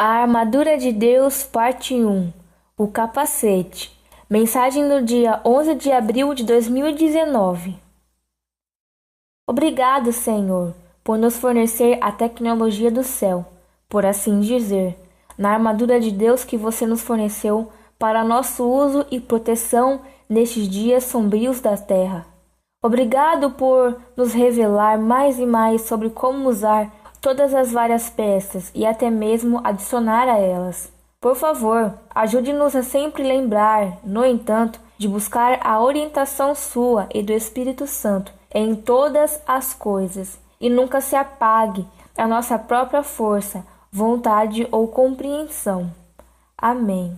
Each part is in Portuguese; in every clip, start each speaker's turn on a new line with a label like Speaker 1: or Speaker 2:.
Speaker 1: A Armadura de Deus, parte 1. O capacete. Mensagem do dia 11 de abril de 2019. Obrigado, Senhor, por nos fornecer a tecnologia do céu, por assim dizer, na armadura de Deus que você nos forneceu para nosso uso e proteção nestes dias sombrios da terra. Obrigado por nos revelar mais e mais sobre como usar todas as várias peças e até mesmo adicionar a elas. Por favor, ajude-nos a sempre lembrar, no entanto, de buscar a orientação sua e do Espírito Santo em todas as coisas, e nunca se apague a nossa própria força, vontade ou compreensão. Amém.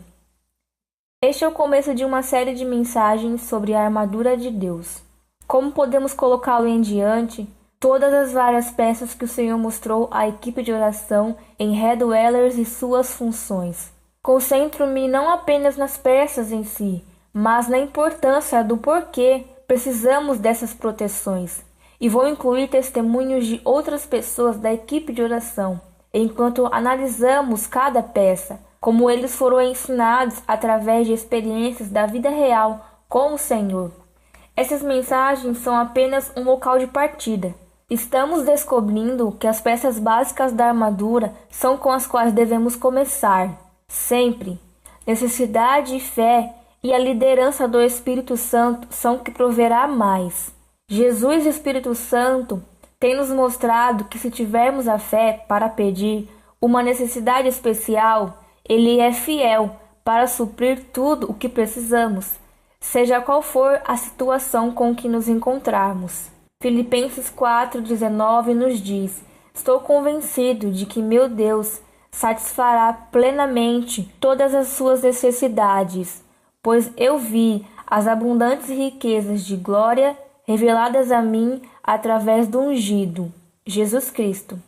Speaker 1: Este é o começo de uma série de mensagens sobre a armadura de Deus. Como podemos colocá-lo em diante? Todas as várias peças que o Senhor mostrou à equipe de oração em Red Wellers e suas funções. Concentro-me não apenas nas peças em si, mas na importância do porquê precisamos dessas proteções. E vou incluir testemunhos de outras pessoas da equipe de oração, enquanto analisamos cada peça, como eles foram ensinados através de experiências da vida real com o Senhor. Essas mensagens são apenas um local de partida. Estamos descobrindo que as peças básicas da armadura são com as quais devemos começar, sempre. Necessidade e fé e a liderança do Espírito Santo são o que proverá mais. Jesus e o Espírito Santo têm nos mostrado que se tivermos a fé para pedir uma necessidade especial, Ele é fiel para suprir tudo o que precisamos, seja qual for a situação com que nos encontrarmos. Filipenses 4,19 nos diz: Estou convencido de que meu Deus satisfará plenamente todas as suas necessidades, pois eu vi as abundantes riquezas de glória reveladas a mim através do ungido, Jesus Cristo.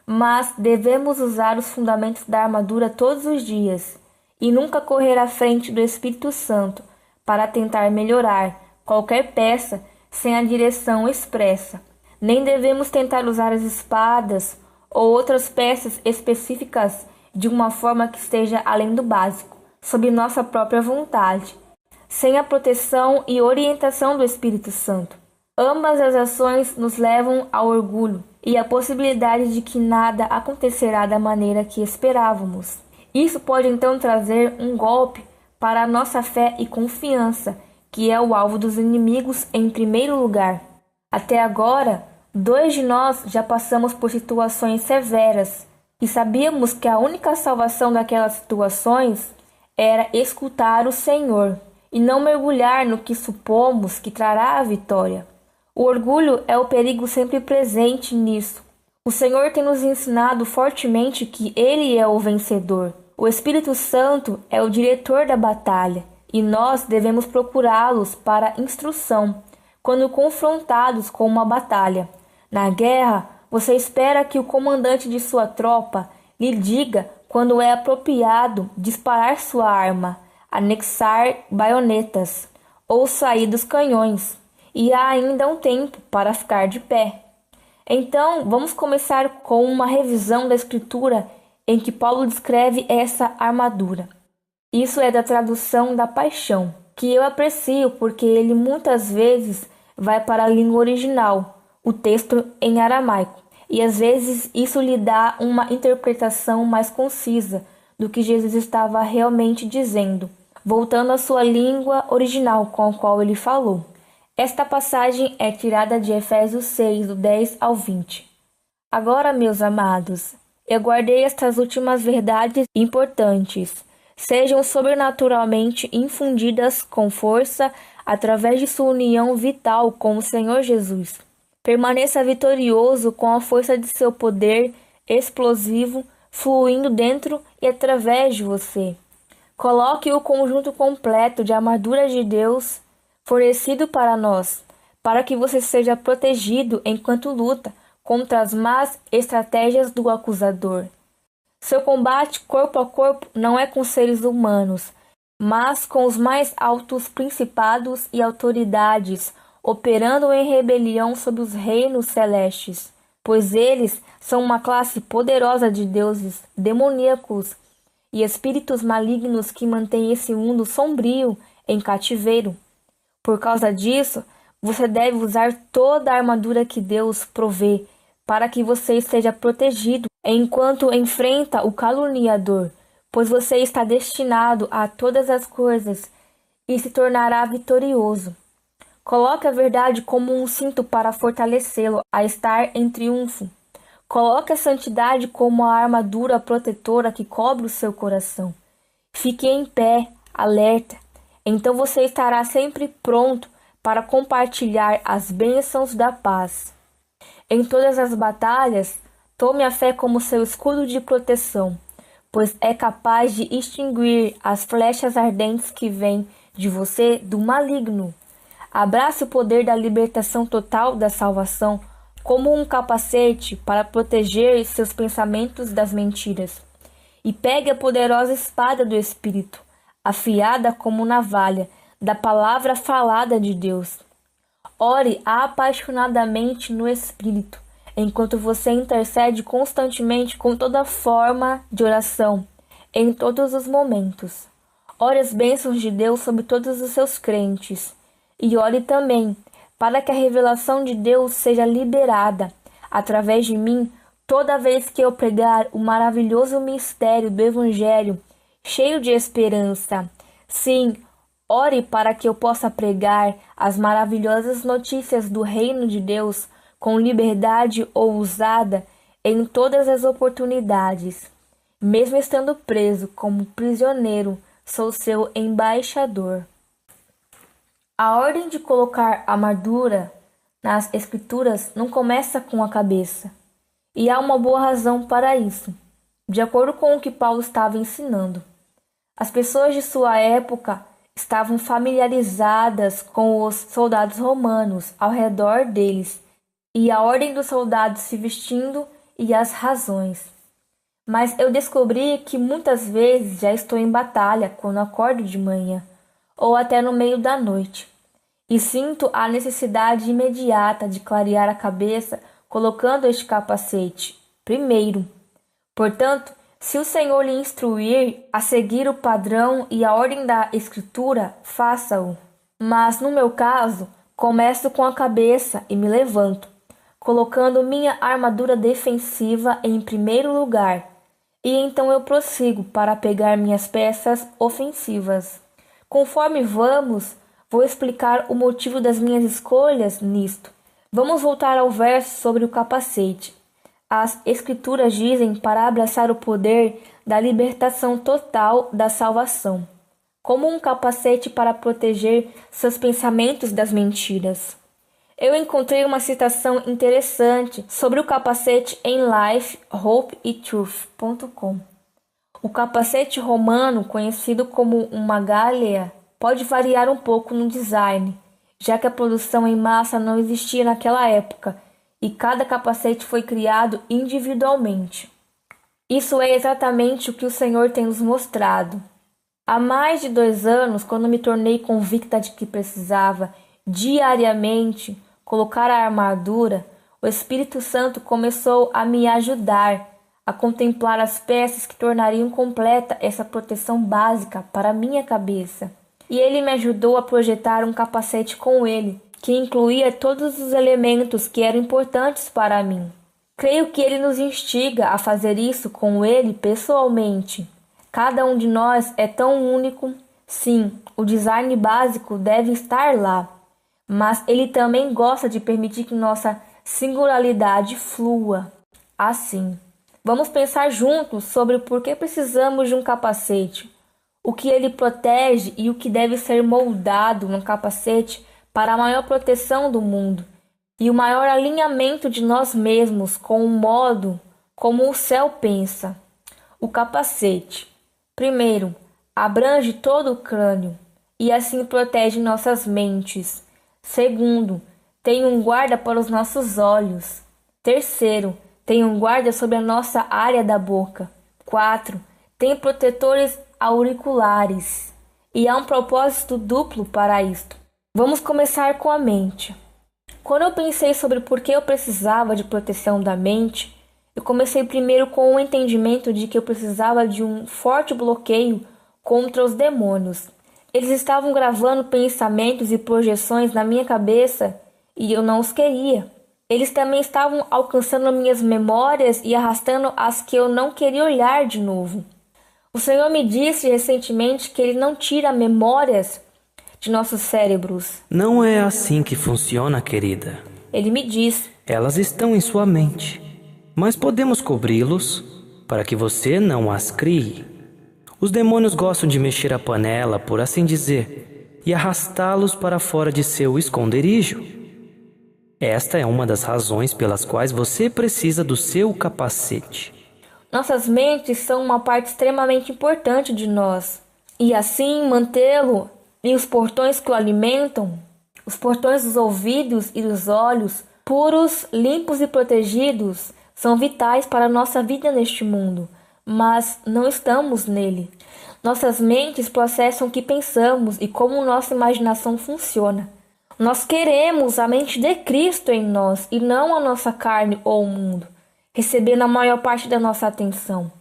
Speaker 1: Mas devemos usar os fundamentos da armadura todos os dias e nunca correr à frente do Espírito Santo para tentar melhorar qualquer peça sem a direção expressa. Nem devemos tentar usar as espadas ou outras peças específicas de uma forma que esteja além do básico, sob nossa própria vontade, sem a proteção e orientação do Espírito Santo. Ambas as ações nos levam ao orgulho e à possibilidade de que nada acontecerá da maneira que esperávamos. Isso pode então trazer um golpe para a nossa fé e confiança, que é o alvo dos inimigos em primeiro lugar. Até agora, 2 de nós já passamos por situações severas e sabíamos que a única salvação daquelas situações era escutar o Senhor e não mergulhar no que supomos que trará a vitória. O orgulho é o perigo sempre presente nisso. O Senhor tem nos ensinado fortemente que Ele é o vencedor. O Espírito Santo é o diretor da batalha e nós devemos procurá-los para instrução quando confrontados com uma batalha. Na guerra, você espera que o comandante de sua tropa lhe diga quando é apropriado disparar sua arma, anexar baionetas ou sair dos canhões, e há ainda um tempo para ficar de pé. Então, vamos começar com uma revisão da Escritura em que Paulo descreve essa armadura. Isso é da tradução da Paixão, que eu aprecio porque ele muitas vezes vai para a língua original, o texto em aramaico, e às vezes isso lhe dá uma interpretação mais concisa do que Jesus estava realmente dizendo, voltando à sua língua original com a qual ele falou. Esta passagem é tirada de Efésios 6, do 10 ao 20. Agora, meus amados, eu guardei estas últimas verdades importantes. Sejam sobrenaturalmente infundidas com força através de sua união vital com o Senhor Jesus. Permaneça vitorioso com a força de seu poder explosivo fluindo dentro e através de você. Coloque o conjunto completo de armadura de Deus fornecido para nós, para que você seja protegido enquanto luta contra as más estratégias do acusador. Seu combate corpo a corpo não é com seres humanos, mas com os mais altos principados e autoridades, operando em rebelião sob os reinos celestes. pois eles são uma classe poderosa de deuses demoníacos e espíritos malignos que mantêm esse mundo sombrio em cativeiro. Por causa disso, você deve usar toda a armadura que Deus provê para que você esteja protegido enquanto enfrenta o caluniador, pois você está destinado a todas as coisas e se tornará vitorioso. Coloque a verdade como um cinto para fortalecê-lo a estar em triunfo. Coloque a santidade como a armadura protetora que cobre o seu coração. Fique em pé, alerta. Então você estará sempre pronto para compartilhar as bênçãos da paz. Em todas as batalhas, tome a fé como seu escudo de proteção, pois é capaz de extinguir as flechas ardentes que vêm de você do maligno. Abrace o poder da libertação total da salvação como um capacete para proteger seus pensamentos das mentiras. E pegue a poderosa espada do Espírito, afiada como navalha, da palavra falada de Deus. Ore apaixonadamente no Espírito, enquanto você intercede constantemente com toda forma de oração, em todos os momentos. Ore as bênçãos de Deus sobre todos os seus crentes. E ore também para que a revelação de Deus seja liberada através de mim toda vez que eu pregar o maravilhoso mistério do Evangelho, cheio de esperança. Sim, ore para que eu possa pregar as maravilhosas notícias do reino de Deus com liberdade ousada em todas as oportunidades. Mesmo estando preso como prisioneiro, sou seu embaixador. A ordem de colocar armadura nas Escrituras não começa com a cabeça, e há uma boa razão para isso, de acordo com o que Paulo estava ensinando. As pessoas de sua época estavam familiarizadas com os soldados romanos ao redor deles, e a ordem dos soldados se vestindo e as razões. Mas eu descobri que muitas vezes já estou em batalha quando acordo de manhã, ou até no meio da noite, e sinto a necessidade imediata de clarear a cabeça colocando este capacete primeiro. Portanto, se o Senhor lhe instruir a seguir o padrão e a ordem da Escritura, faça-o. Mas, no meu caso, começo com a cabeça e me levanto, colocando minha armadura defensiva em primeiro lugar, e então eu prossigo para pegar minhas peças ofensivas. Conforme vou explicar o motivo das minhas escolhas nisto. Vamos voltar ao verso sobre o capacete. As Escrituras dizem para abraçar o poder da libertação total da salvação, como um capacete para proteger seus pensamentos das mentiras. Eu encontrei uma citação interessante sobre o capacete em lifehopeandtruth.com. O capacete romano, conhecido como uma galea, pode variar um pouco no design, já que a produção em massa não existia naquela época e cada capacete foi criado individualmente. Isso é exatamente o que o Senhor tem nos mostrado. Há mais de 2 anos, quando me tornei convicta de que precisava diariamente colocar a armadura, o Espírito Santo começou a me ajudar a contemplar as peças que tornariam completa essa proteção básica para a minha cabeça. E ele me ajudou a projetar um capacete com ele, que incluía todos os elementos que eram importantes para mim. Creio que ele nos instiga a fazer isso com ele pessoalmente. Cada um de nós é tão único. Sim, o design básico deve estar lá, mas ele também gosta de permitir que nossa singularidade flua. Assim, vamos pensar juntos sobre o porquê precisamos de um capacete, o que ele protege e o que deve ser moldado no capacete para a maior proteção do mundo e o maior alinhamento de nós mesmos com o modo como o céu pensa. O capacete, primeiro, abrange todo o crânio e assim protege nossas mentes. Segundo, tem um guarda para os nossos olhos. Terceiro, tem um guarda sobre a nossa área da boca. 4, tem protetores auriculares. E há um propósito duplo para isto. Vamos começar com a mente. Quando eu pensei sobre por que eu precisava de proteção da mente, eu comecei primeiro com o entendimento de que eu precisava de um forte bloqueio contra os demônios. Eles estavam gravando pensamentos e projeções na minha cabeça e eu não os queria. Eles também estavam alcançando minhas memórias e arrastando as que eu não queria olhar de novo. O Senhor me disse recentemente que Ele não tira memórias de nossos cérebros.
Speaker 2: Não é assim que funciona, querida.
Speaker 1: Ele me diz:
Speaker 2: Elas estão em sua mente, mas podemos cobri-los para que você não as crie. Os demônios gostam de mexer a panela, por assim dizer, e arrastá-los para fora de seu esconderijo. Esta é uma das razões pelas quais você precisa do seu capacete.
Speaker 1: Nossas mentes são uma parte extremamente importante de nós. E assim, mantê-lo e os portões que o alimentam, os portões dos ouvidos e dos olhos, puros, limpos e protegidos, são vitais para a nossa vida neste mundo, mas não estamos nele. Nossas mentes processam o que pensamos e como nossa imaginação funciona. Nós queremos a mente de Cristo em nós e não a nossa carne ou o mundo, recebendo a maior parte da nossa atenção.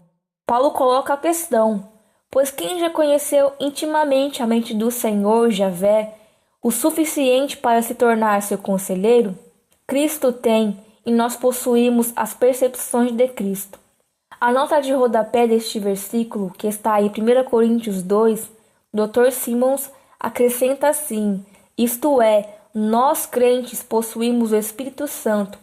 Speaker 1: Paulo coloca a questão: pois quem já conheceu intimamente a mente do Senhor Javé, o suficiente para se tornar seu conselheiro? Cristo tem, e nós possuímos as percepções de Cristo. A nota de rodapé deste versículo, que está aí em 1 Coríntios 2, Dr. Simmons acrescenta assim: isto é, nós crentes possuímos o Espírito Santo,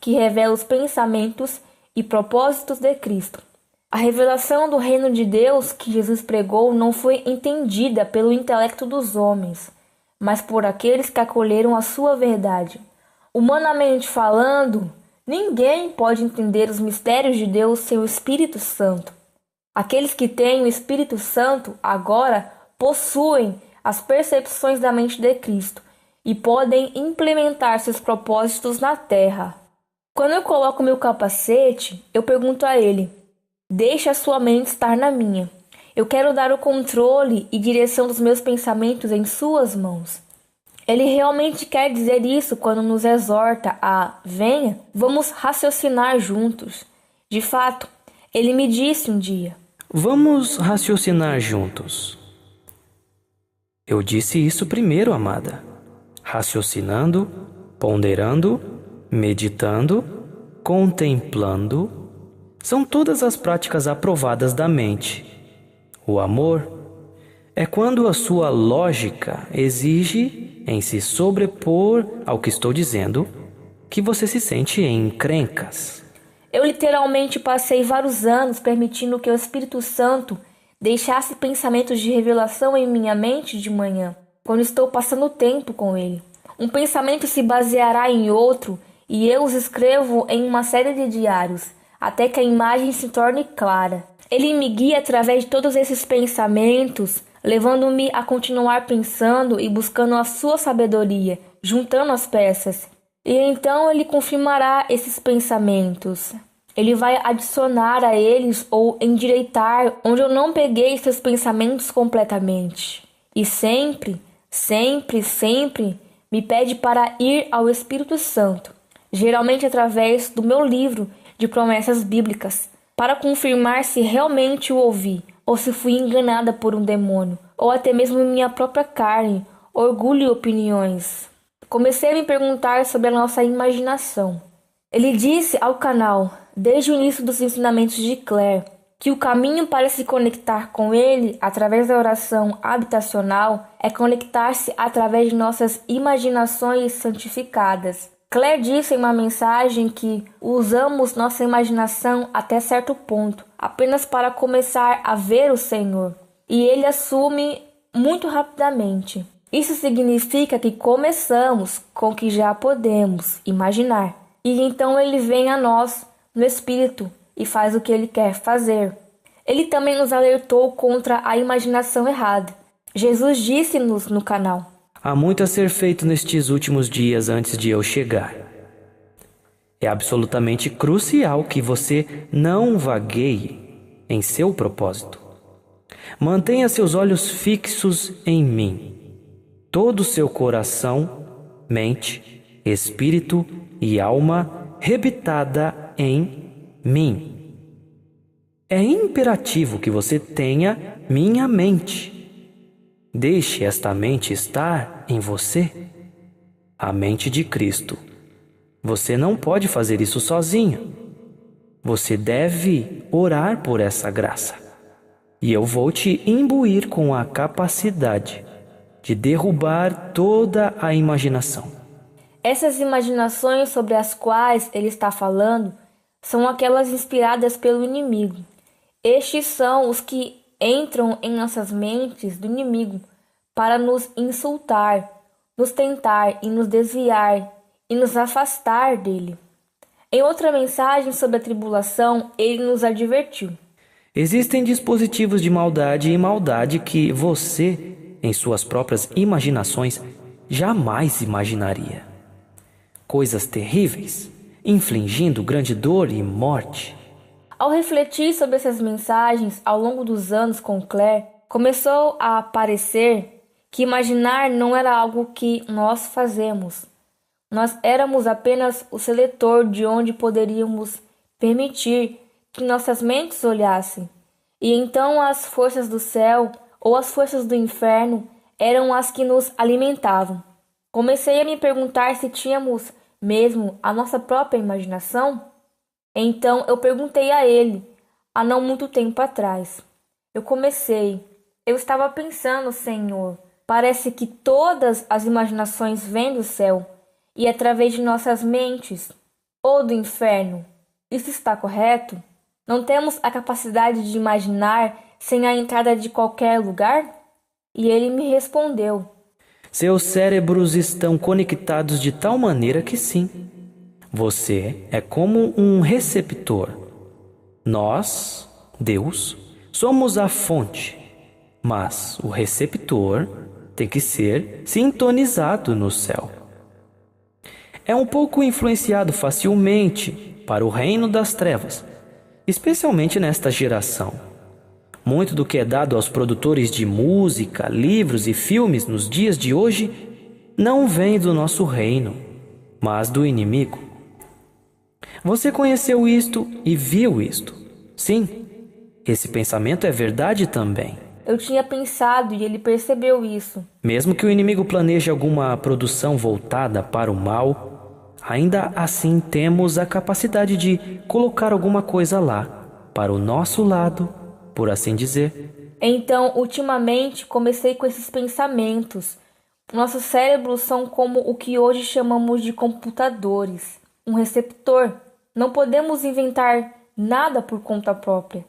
Speaker 1: que revela os pensamentos e propósitos de Cristo. A revelação do reino de Deus que Jesus pregou não foi entendida pelo intelecto dos homens, mas por aqueles que acolheram a sua verdade. Humanamente falando, ninguém pode entender os mistérios de Deus sem o Espírito Santo. Aqueles que têm o Espírito Santo agora possuem as percepções da mente de Cristo e podem implementar seus propósitos na terra. Quando eu coloco meu capacete, eu pergunto a ele: deixe a sua mente estar na minha. Eu quero dar o controle e direção dos meus pensamentos em suas mãos. Ele realmente quer dizer isso quando nos exorta a: venha, vamos raciocinar juntos. De fato, ele me disse um dia:
Speaker 2: Vamos raciocinar juntos. Eu disse isso primeiro, amada. Raciocinando, ponderando, meditando, contemplando, são todas as práticas aprovadas da mente. O amor é quando a sua lógica exige, em se sobrepor ao que estou dizendo, que você se sente em encrencas.
Speaker 1: Eu literalmente passei vários anos permitindo que o Espírito Santo deixasse pensamentos de revelação em minha mente de manhã, quando estou passando tempo com ele. Um pensamento se baseará em outro e eu os escrevo em uma série de diários, até que a imagem se torne clara. Ele me guia através de todos esses pensamentos, levando-me a continuar pensando e buscando a sua sabedoria, juntando as peças. E então ele confirmará esses pensamentos. Ele vai adicionar a eles ou endireitar onde eu não peguei seus pensamentos completamente. E sempre, sempre, sempre me pede para ir ao Espírito Santo, geralmente através do meu livro de promessas bíblicas, para confirmar se realmente o ouvi, ou se fui enganada por um demônio, ou até mesmo minha própria carne, orgulho e opiniões. Comecei a me perguntar sobre a nossa imaginação. Ele disse ao canal, desde o início dos ensinamentos de Claire, que o caminho para se conectar com ele através da oração habitacional é conectar-se através de nossas imaginações santificadas. Claire disse em uma mensagem que usamos nossa imaginação até certo ponto, apenas para começar a ver o Senhor, e ele assume muito rapidamente. Isso significa que começamos com o que já podemos imaginar, e então ele vem a nós no Espírito e faz o que ele quer fazer. Ele também nos alertou contra a imaginação errada. Jesus disse-nos no canal:
Speaker 2: há muito a ser feito nestes últimos dias antes de eu chegar. É absolutamente crucial que você não vagueie em seu propósito. Mantenha seus olhos fixos em mim. Todo o seu coração, mente, espírito e alma habitada em mim. É imperativo que você tenha minha mente. Deixe esta mente estar em você, a mente de Cristo. Você não pode fazer isso sozinho. Você deve orar por essa graça. E eu vou te imbuir com a capacidade de derrubar toda a imaginação.
Speaker 1: Essas imaginações sobre as quais ele está falando são aquelas inspiradas pelo inimigo. Estes são os que entram em nossas mentes do inimigo para nos insultar, nos tentar e nos desviar e nos afastar dele. Em outra mensagem sobre a tribulação, ele nos advertiu.
Speaker 2: Existem dispositivos de maldade e maldade que você, em suas próprias imaginações, jamais imaginaria. Coisas terríveis, infligindo grande dor e morte.
Speaker 1: Ao refletir sobre essas mensagens ao longo dos anos com Claire, começou a parecer que imaginar não era algo que nós fazemos. Nós éramos apenas o seletor de onde poderíamos permitir que nossas mentes olhassem. E então as forças do céu ou as forças do inferno eram as que nos alimentavam. Comecei a me perguntar se tínhamos mesmo a nossa própria imaginação. Então eu perguntei a ele, há não muito tempo atrás. Eu estava pensando, Senhor, parece que todas as imaginações vêm do céu e através de nossas mentes, ou do inferno. Isso está correto? Não temos a capacidade de imaginar sem a entrada de qualquer lugar? E ele me respondeu.
Speaker 2: Seus cérebros estão conectados de tal maneira que sim. Você é como um receptor. Nós, Deus, somos a fonte, mas o receptor tem que ser sintonizado no céu. É um pouco influenciado facilmente para o reino das trevas, especialmente nesta geração. Muito do que é dado aos produtores de música, livros e filmes nos dias de hoje não vem do nosso reino, mas do inimigo. Você conheceu isto e viu isto. Sim, esse pensamento é verdade também.
Speaker 1: Eu tinha pensado e ele percebeu isso.
Speaker 2: Mesmo que o inimigo planeje alguma produção voltada para o mal, ainda assim temos a capacidade de colocar alguma coisa lá, para o nosso lado, por assim dizer.
Speaker 1: Então, ultimamente, comecei com esses pensamentos. Nossos cérebros são como o que hoje chamamos de computadores, um receptor. Não podemos inventar nada por conta própria.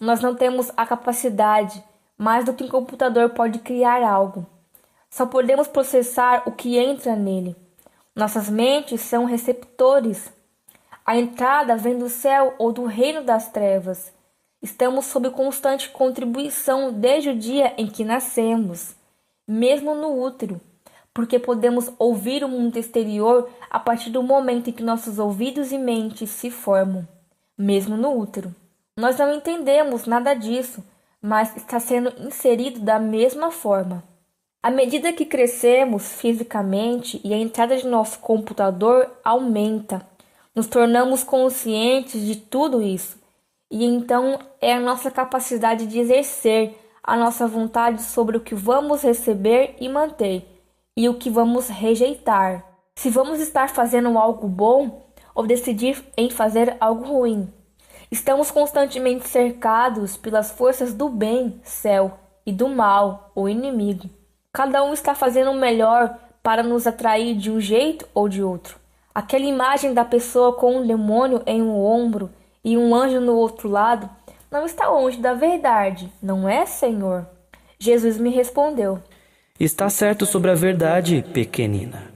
Speaker 1: Nós não temos a capacidade, mais do que um computador pode criar algo. Só podemos processar o que entra nele. Nossas mentes são receptores. A entrada vem do céu ou do reino das trevas. Estamos sob constante contribuição desde o dia em que nascemos, mesmo no útero, porque podemos ouvir o mundo exterior a partir do momento em que nossos ouvidos e mentes se formam, mesmo no útero. Nós não entendemos nada disso, mas está sendo inserido da mesma forma. À medida que crescemos fisicamente e a entrada de nosso computador aumenta, nos tornamos conscientes de tudo isso. E então é a nossa capacidade de exercer a nossa vontade sobre o que vamos receber e manter, e o que vamos rejeitar. Se vamos estar fazendo algo bom ou decidir em fazer algo ruim. Estamos constantemente cercados pelas forças do bem, céu, e do mal, o inimigo. Cada um está fazendo o melhor para nos atrair de um jeito ou de outro. Aquela imagem da pessoa com um demônio em um ombro e um anjo no outro lado não está longe da verdade, não é, Senhor? Jesus me respondeu.
Speaker 2: Está certo sobre a verdade, pequenina.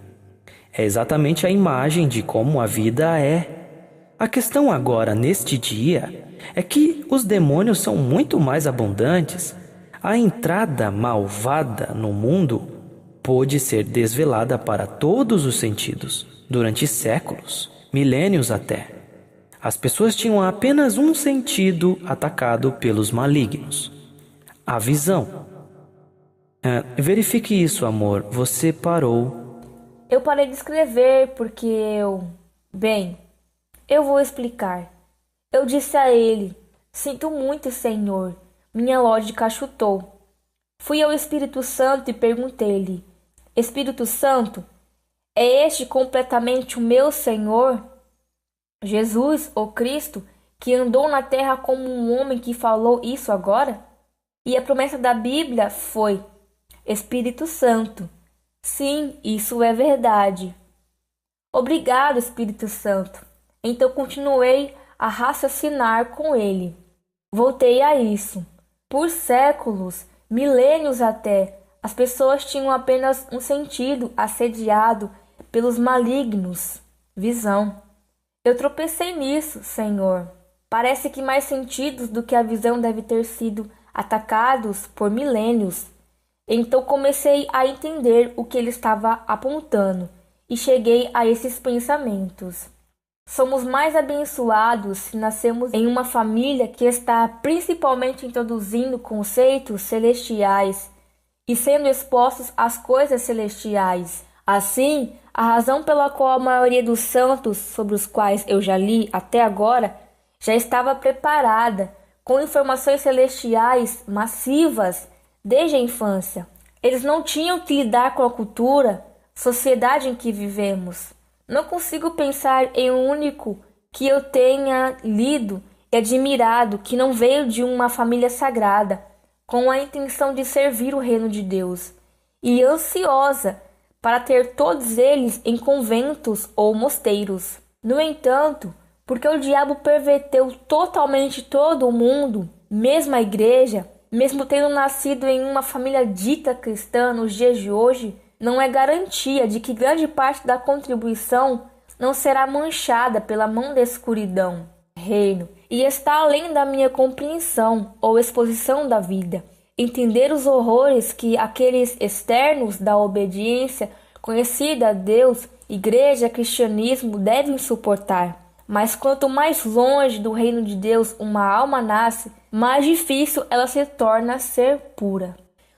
Speaker 2: É exatamente a imagem de como a vida é. A questão agora, neste dia, é que os demônios são muito mais abundantes. A entrada malvada no mundo pôde ser desvelada para todos os sentidos, durante séculos, milênios até. As pessoas tinham apenas um sentido atacado pelos malignos: a visão. Verifique isso, amor. Você parou.
Speaker 1: Eu parei de escrever porque Bem, eu vou explicar. Eu disse a ele: Sinto muito, Senhor. Minha lógica chutou. Fui ao Espírito Santo e perguntei-lhe: Espírito Santo, é este completamente o meu Senhor? Jesus, o Cristo, que andou na terra como um homem que falou isso agora? E a promessa da Bíblia foi: Espírito Santo. Sim, isso é verdade. Obrigado, Espírito Santo. Então continuei a raciocinar com ele. Voltei a isso. Por séculos, milênios até, as pessoas tinham apenas um sentido assediado pelos malignos, visão. Eu tropecei nisso, Senhor. Parece que mais sentidos do que a visão deve ter sido atacados por milênios. Então comecei a entender o que ele estava apontando e cheguei a esses pensamentos. Somos mais abençoados se nascemos em uma família que está principalmente introduzindo conceitos celestiais e sendo expostos às coisas celestiais. Assim, a razão pela qual a maioria dos santos sobre os quais eu já li até agora já estava preparada, com informações celestiais massivas desde a infância. Eles não tinham que lidar com a cultura, sociedade em que vivemos. Não consigo pensar em um único que eu tenha lido e admirado que não veio de uma família sagrada, com a intenção de servir o reino de Deus, e ansiosa para ter todos eles em conventos ou mosteiros. No entanto, porque o diabo perverteu totalmente todo o mundo, mesmo a igreja, mesmo tendo nascido em uma família dita cristã nos dias de hoje, não é garantia de que grande parte da contribuição não será manchada pela mão da escuridão, reino, e está além da minha compreensão ou exposição da vida. Entender os horrores que aqueles externos da obediência conhecida a Deus, igreja, cristianismo devem suportar. Mas quanto mais longe do reino de Deus uma alma nasce, mais difícil ela se torna a ser pura.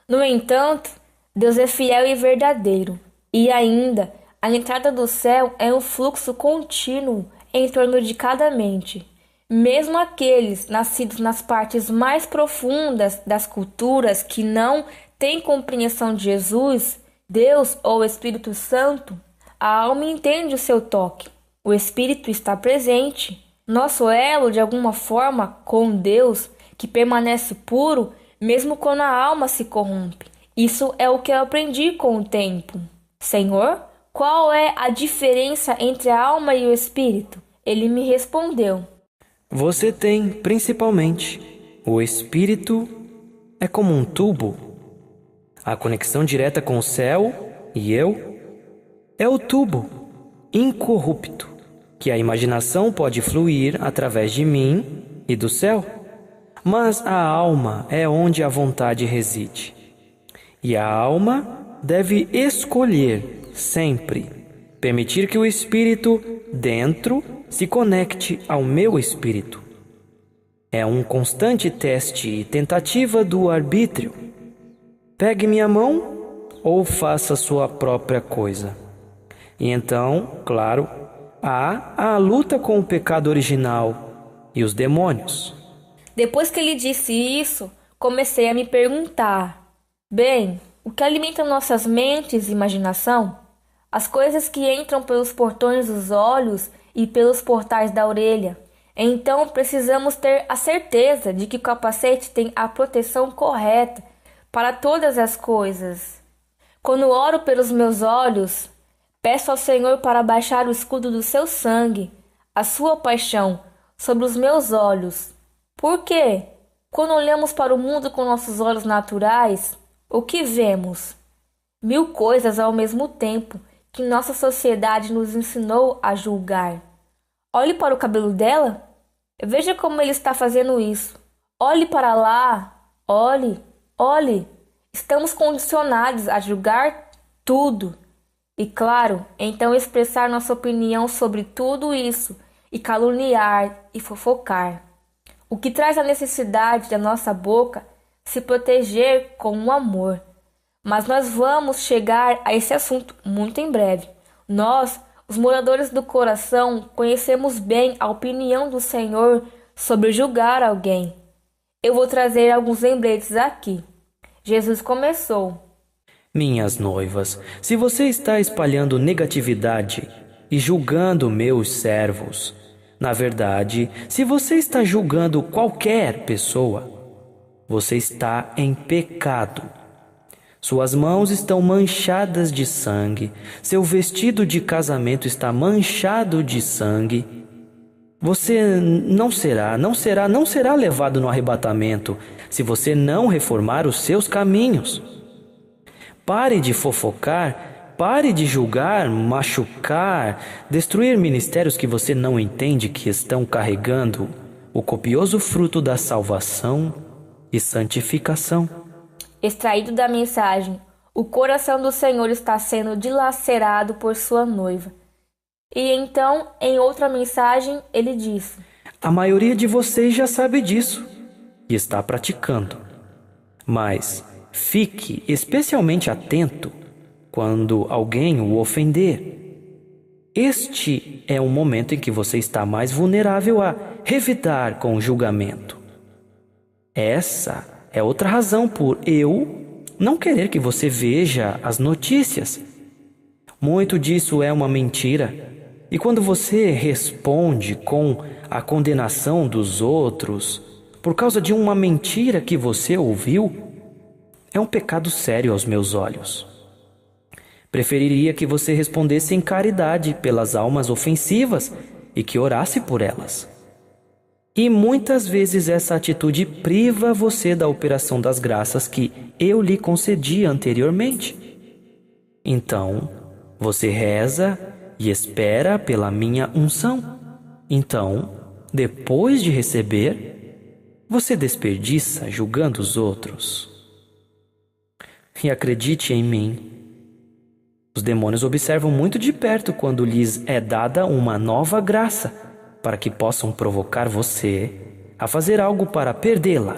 Speaker 1: No entanto, Deus é fiel e verdadeiro. E ainda, a entrada do céu é um fluxo contínuo em torno de cada mente. Mesmo aqueles nascidos nas partes mais profundas das culturas que não têm compreensão de Jesus, Deus ou o Espírito Santo, a alma entende o seu toque. O Espírito está presente. Nosso elo, de alguma forma, com Deus, que permanece puro, mesmo quando a alma se corrompe. Isso é o que eu aprendi com o tempo. Senhor, qual é a diferença entre a alma e o Espírito? Ele me respondeu:
Speaker 2: Você tem, principalmente, o Espírito é como um tubo. A conexão direta com o céu e eu é o tubo incorrupto, que a imaginação pode fluir através de mim e do céu. Mas a alma é onde a vontade reside. E a alma deve escolher sempre permitir que o Espírito dentro se conecte ao meu espírito. É um constante teste e tentativa do arbítrio. Pegue minha mão ou faça sua própria coisa. E então, claro, há a luta com o pecado original e os demônios.
Speaker 1: Depois que ele disse isso, comecei a me perguntar: bem, o que alimenta nossas mentes e imaginação? As coisas que entram pelos portões dos olhos e pelos portais da orelha. Então precisamos ter a certeza de que o capacete tem a proteção correta para todas as coisas. Quando oro pelos meus olhos, peço ao Senhor para baixar o escudo do seu sangue, a sua paixão, sobre os meus olhos. Por quê? Quando olhamos para o mundo com nossos olhos naturais, o que vemos? 1000 coisas ao mesmo tempo que nossa sociedade nos ensinou a julgar. Olhe para o cabelo dela. Veja como ele está fazendo isso. Olhe para lá. Olhe. Estamos condicionados a julgar tudo. E claro, então expressar nossa opinião sobre tudo isso e caluniar e fofocar. O que traz a necessidade da nossa boca se proteger com o amor. Mas nós vamos chegar a esse assunto muito em breve. Nós, os moradores do coração, conhecemos bem a opinião do Senhor sobre julgar alguém. Eu vou trazer alguns lembretes aqui. Jesus começou:
Speaker 2: Minhas noivas, se você está espalhando negatividade e julgando meus servos, na verdade, se você está julgando qualquer pessoa, você está em pecado. Suas mãos estão manchadas de sangue, seu vestido de casamento está manchado de sangue. Você não será levado no arrebatamento se você não reformar os seus caminhos. Pare de fofocar, pare de julgar, machucar, destruir ministérios que você não entende que estão carregando o copioso fruto da salvação e santificação.
Speaker 1: Extraído da mensagem: o coração do Senhor está sendo dilacerado por sua noiva. E então, em outra mensagem, ele disse:
Speaker 2: A maioria de vocês já sabe disso e está praticando. Mas fique especialmente atento quando alguém o ofender. Este é um momento em que você está mais vulnerável a revidar com o julgamento. Essa é outra razão por eu não querer que você veja as notícias. Muito disso é uma mentira. E quando você responde com a condenação dos outros por causa de uma mentira que você ouviu, é um pecado sério aos meus olhos. Preferiria que você respondesse em caridade pelas almas ofensivas e que orasse por elas. E muitas vezes essa atitude priva você da operação das graças que eu lhe concedi anteriormente. Então, você reza e espera pela minha unção. Então, depois de receber, você desperdiça julgando os outros. E acredite em mim, os demônios observam muito de perto quando lhes é dada uma nova graça, para que possam provocar você a fazer algo para perdê-la,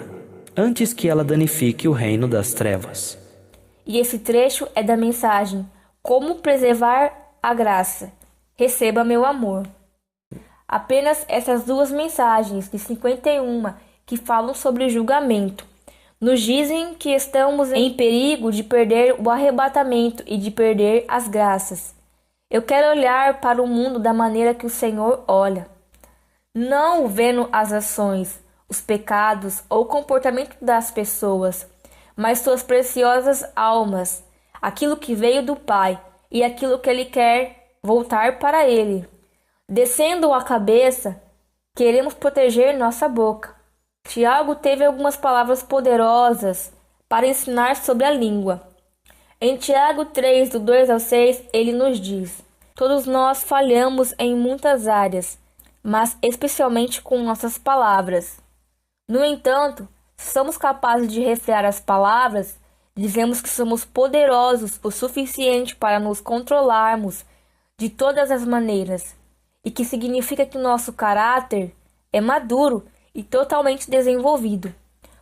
Speaker 2: antes que ela danifique o reino das trevas.
Speaker 1: E esse trecho é da mensagem: Como preservar a graça? Receba meu amor. Apenas essas duas mensagens de 51 que falam sobre julgamento nos dizem que estamos em perigo de perder o arrebatamento e de perder as graças. Eu quero olhar para o mundo da maneira que o Senhor olha, não vendo as ações, os pecados ou o comportamento das pessoas, mas suas preciosas almas, aquilo que veio do Pai e aquilo que Ele quer voltar para Ele. Descendo a cabeça, queremos proteger nossa boca. Tiago teve algumas palavras poderosas para ensinar sobre a língua. Em Tiago 3, do 2 ao 6, ele nos diz: Todos nós falhamos em muitas áreas, mas especialmente com nossas palavras. No entanto, se somos capazes de refrear as palavras, dizemos que somos poderosos o suficiente para nos controlarmos de todas as maneiras, e que significa que nosso caráter é maduro e totalmente desenvolvido.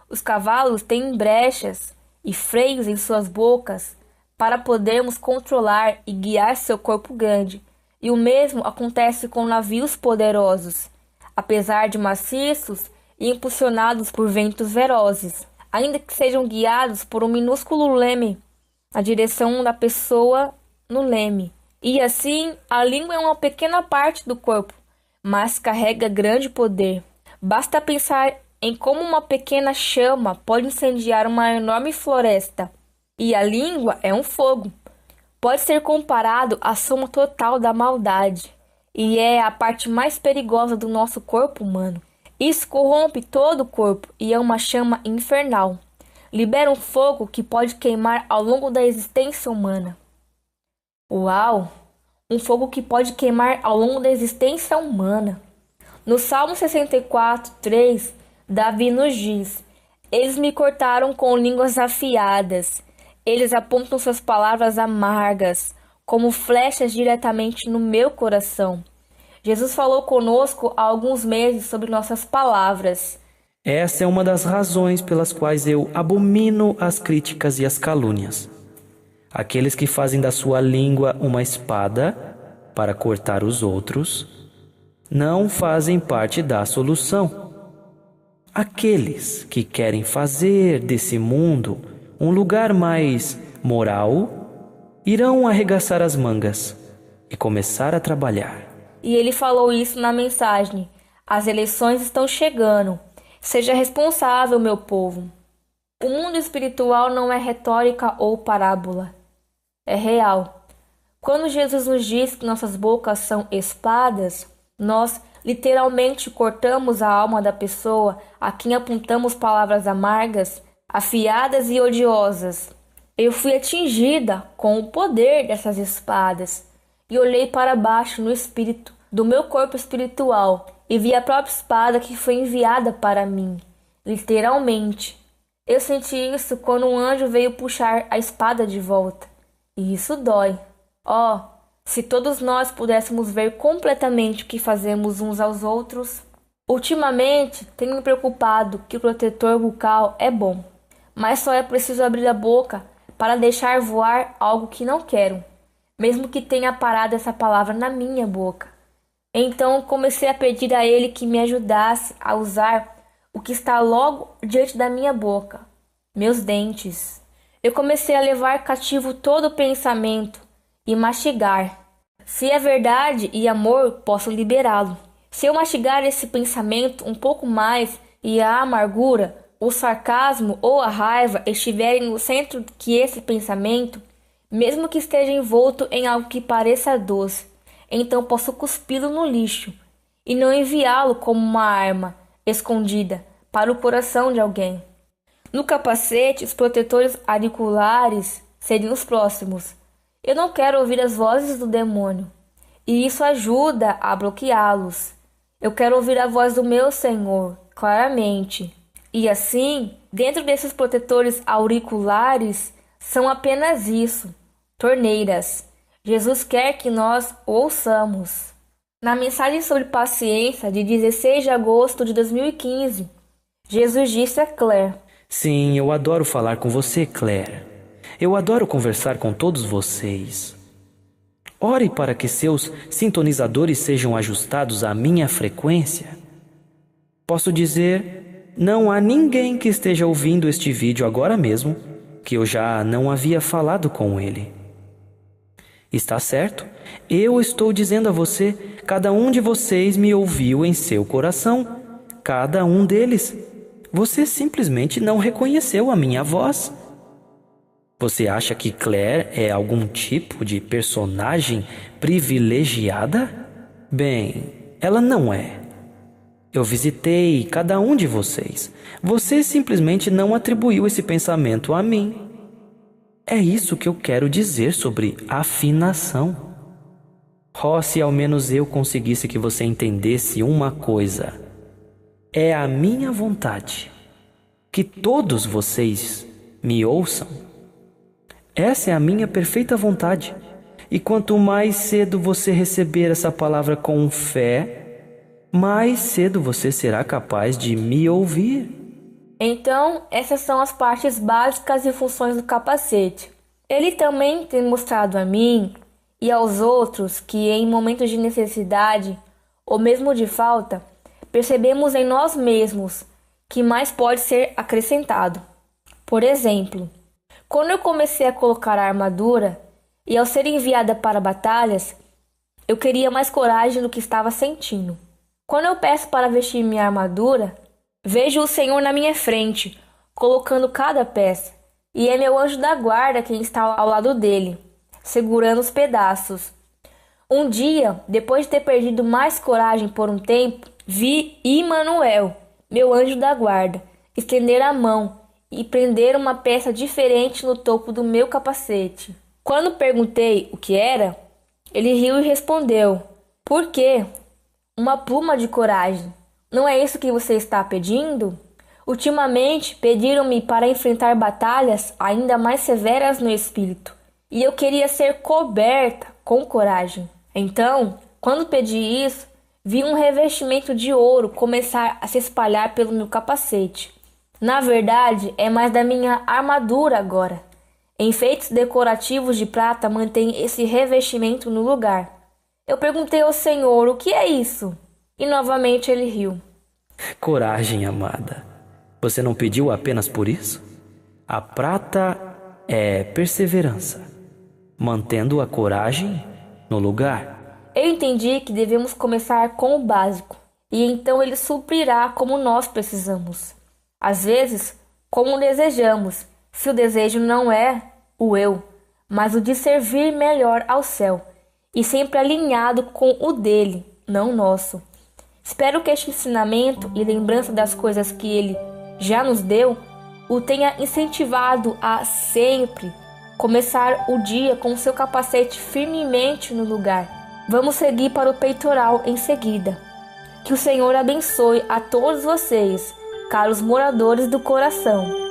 Speaker 1: Os cavalos têm brechas e freios em suas bocas para podermos controlar e guiar seu corpo grande, e o mesmo acontece com navios poderosos, apesar de maciços e impulsionados por ventos velozes, ainda que sejam guiados por um minúsculo leme na direção da pessoa no leme. E assim, a língua é uma pequena parte do corpo, mas carrega grande poder. Basta pensar em como uma pequena chama pode incendiar uma enorme floresta. E a língua é um fogo. Pode ser comparado à soma total da maldade, e é a parte mais perigosa do nosso corpo humano. Isso corrompe todo o corpo e é uma chama infernal. Libera um fogo que pode queimar ao longo da existência humana. Uau! Um fogo que pode queimar ao longo da existência humana. No Salmo 64, 3, Davi nos diz: Eles me cortaram com línguas afiadas. Eles apontam suas palavras amargas, como flechas diretamente no meu coração. Jesus falou conosco há alguns meses sobre nossas palavras.
Speaker 2: Essa é uma das razões pelas quais eu abomino as críticas e as calúnias. Aqueles que fazem da sua língua uma espada para cortar os outros, não fazem parte da solução. Aqueles que querem fazer desse mundo um lugar mais moral irão arregaçar as mangas e começar a trabalhar.
Speaker 1: E ele falou isso na mensagem: as eleições estão chegando. Seja responsável, meu povo. O mundo espiritual não é retórica ou parábola. É real. Quando Jesus nos diz que nossas bocas são espadas, nós literalmente cortamos a alma da pessoa a quem apontamos palavras amargas, afiadas e odiosas. Eu fui atingida com o poder dessas espadas e olhei para baixo no espírito do meu corpo espiritual e vi a própria espada que foi enviada para mim, literalmente. Eu senti isso quando um anjo veio puxar a espada de volta. E isso dói. Oh, se todos nós pudéssemos ver completamente o que fazemos uns aos outros. Ultimamente, tenho me preocupado que o protetor bucal é bom, mas só é preciso abrir a boca para deixar voar algo que não quero, mesmo que tenha parado essa palavra na minha boca. Então comecei a pedir a ele que me ajudasse a usar o que está logo diante da minha boca, meus dentes. Eu comecei a levar cativo todo o pensamento e mastigar. Se é verdade e amor, posso liberá-lo. Se eu mastigar esse pensamento um pouco mais e a amargura, o sarcasmo ou a raiva estiverem no centro que esse pensamento, mesmo que esteja envolto em algo que pareça doce, então posso cuspi-lo no lixo e não enviá-lo como uma arma escondida para o coração de alguém. No capacete, os protetores auriculares seriam os próximos. Eu não quero ouvir as vozes do demônio, e isso ajuda a bloqueá-los. Eu quero ouvir a voz do meu Senhor, claramente. E assim, dentro desses protetores auriculares, são apenas isso, torneiras. Jesus quer que nós ouçamos. Na mensagem sobre paciência de 16 de agosto de 2015, Jesus disse a Claire:
Speaker 2: Sim, eu adoro falar com você, Claire. Eu adoro conversar com todos vocês. Ore para que seus sintonizadores sejam ajustados à minha frequência. Posso dizer, não há ninguém que esteja ouvindo este vídeo agora mesmo que eu já não havia falado com ele. Está certo? Eu estou dizendo a você, cada um de vocês me ouviu em seu coração. Cada um deles. Você simplesmente não reconheceu a minha voz. Você acha que Claire é algum tipo de personagem privilegiada? Bem, ela não é. Eu visitei cada um de vocês. Você simplesmente não atribuiu esse pensamento a mim. É isso que eu quero dizer sobre afinação. Oh, se ao menos eu conseguisse que você entendesse uma coisa. É a minha vontade que todos vocês me ouçam. Essa é a minha perfeita vontade. E quanto mais cedo você receber essa palavra com fé, mais cedo você será capaz de me ouvir.
Speaker 1: Então, essas são as partes básicas e funções do capacete. Ele também tem mostrado a mim e aos outros que em momentos de necessidade, ou mesmo de falta, percebemos em nós mesmos que mais pode ser acrescentado. Por exemplo, quando eu comecei a colocar a armadura e ao ser enviada para batalhas, eu queria mais coragem do que estava sentindo. Quando eu peço para vestir minha armadura, vejo o Senhor na minha frente, colocando cada peça, e é meu anjo da guarda quem está ao lado dele, segurando os pedaços. Um dia, depois de ter perdido mais coragem por um tempo, vi Immanuel, meu anjo da guarda, estender a mão e prender uma peça diferente no topo do meu capacete. Quando perguntei o que era, ele riu e respondeu: "Por quê? Uma pluma de coragem. Não é isso que você está pedindo? Ultimamente pediram-me para enfrentar batalhas ainda mais severas no espírito, e eu queria ser coberta com coragem. Então, quando pedi isso, vi um revestimento de ouro começar a se espalhar pelo meu capacete. Na verdade, é mais da minha armadura agora. Enfeites decorativos de prata mantêm esse revestimento no lugar. Eu perguntei ao Senhor, o que é isso? E novamente ele riu.
Speaker 2: Coragem, amada. Você não pediu apenas por isso? A prata é perseverança, mantendo a coragem no lugar.
Speaker 1: Eu entendi que devemos começar com o básico, e então ele suprirá como nós precisamos. Às vezes, como desejamos, se o desejo não é o eu, mas o de servir melhor ao céu, e sempre alinhado com o dele, não nosso. Espero que este ensinamento e lembrança das coisas que ele já nos deu o tenha incentivado a sempre começar o dia com seu capacete firmemente no lugar. Vamos seguir para o peitoral em seguida. Que o Senhor abençoe a todos vocês, caros moradores do coração.